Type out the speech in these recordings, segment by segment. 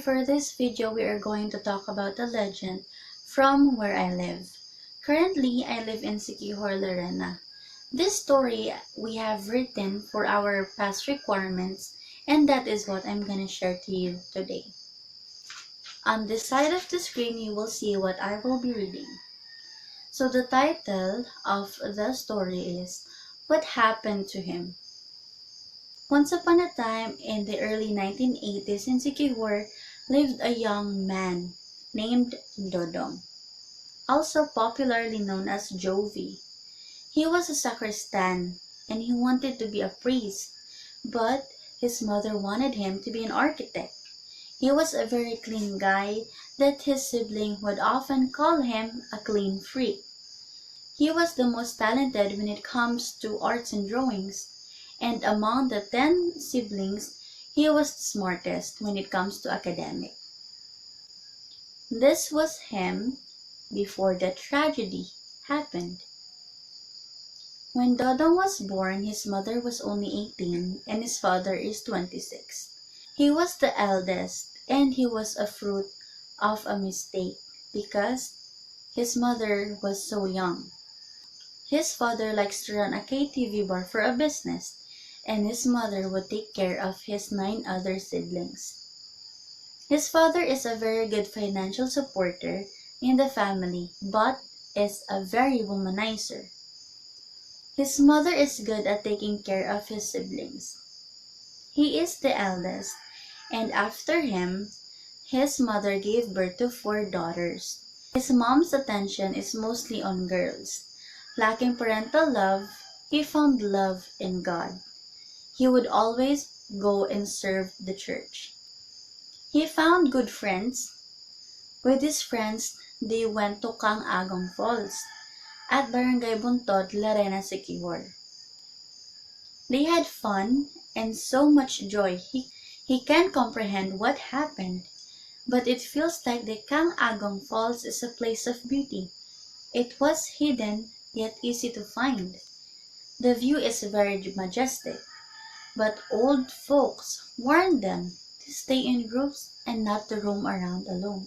for this video we are going to talk about a legend from where I live. Currently, I live in Siquijor, Larena. This story we have written for our past requirements, and that is what I'm gonna share to you today. On this side of the screen, you will see what I will be reading. So the title of the story is What Happened to Him? Once upon a time, in the early 1980s in Siquijor, lived a young man named Dodong, also popularly known as Jovi. He was a sacristan and he wanted to be a priest, but his mother wanted him to be an architect. He was a very clean guy that his sibling would often call him a clean freak. He was the most talented when it comes to arts and drawings, and among the 10 siblings, he was the smartest when it comes to academic. This was him before the tragedy happened. When Dodong was born, his mother was only 18 and his father is 26. He was the eldest and he was a fruit of a mistake because his mother was so young. His father likes to run a KTV bar for a business, and his mother would take care of his 9 other siblings. His father is a very good financial supporter in the family, but is a very womanizer. His mother is good at taking care of his siblings. He is the eldest, and after him, his mother gave birth to 4 daughters. His mom's attention is mostly on girls. Lacking parental love, he found love in God. He would always go and serve the church. He found good friends. With his friends, they went to Kang Agong Falls at Barangay Bontod, Larena, Siquijor. They had fun and so much joy. He can't comprehend what happened, but it feels like the Kang Agong Falls is a place of beauty. It was hidden yet easy to find. The view is very majestic, but old folks warned them to stay in groups and not to roam around alone.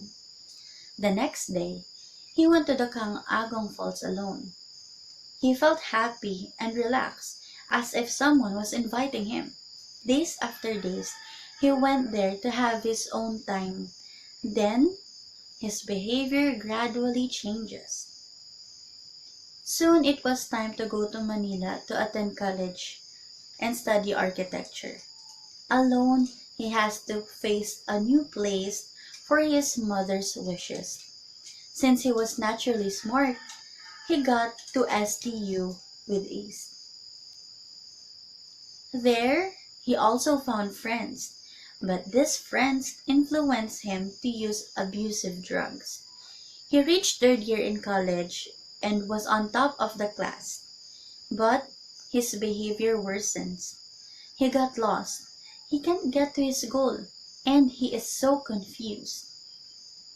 The next day, he went to the Kang Agong Falls alone. He felt happy and relaxed, as if someone was inviting him. Days after days, he went there to have his own time. Then, his behavior gradually changes. Soon it was time to go to Manila to attend college and study architecture. Alone, he has to face a new place for his mother's wishes. Since he was naturally smart, he got to STU with ease. There, he also found friends, but these friends influenced him to use abusive drugs. He reached 3rd year in college and was on top of the class, but his behavior worsens. He got lost. He can't get to his goal, and he is so confused.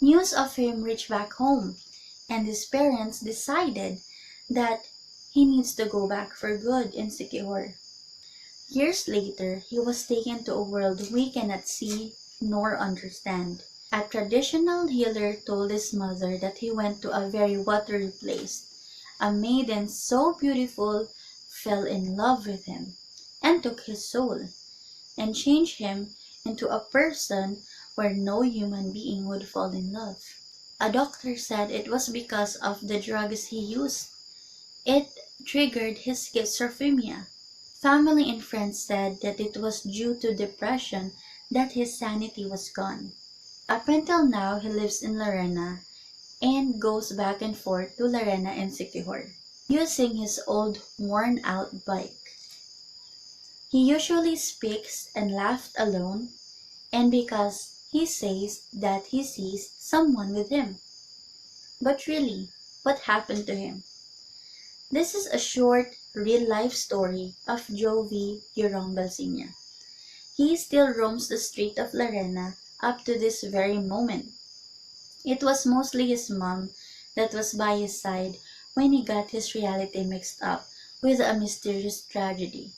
News of him reached back home, and his parents decided that he needs to go back for good in Siquijor. Years later, he was taken to a world we cannot see nor understand. A traditional healer told his mother that he went to a very watery place. A maiden so beautiful fell in love with him and took his soul and changed him into a person where no human being would fall in love. A doctor said it was because of the drugs he used. It triggered his schizophrenia. Family and friends said that it was due to depression that his sanity was gone. Up until now, he lives in Larena and goes back and forth to Larena and Siquijor, using his old worn-out bike. He usually speaks and laughs alone, and because he says that he sees someone with him. But really, what happened to him? This is a short, real-life story of Jovi Sr. He still roams the street of Larena up to this very moment. It was mostly his mom that was by his side when he got his reality mixed up with a mysterious tragedy.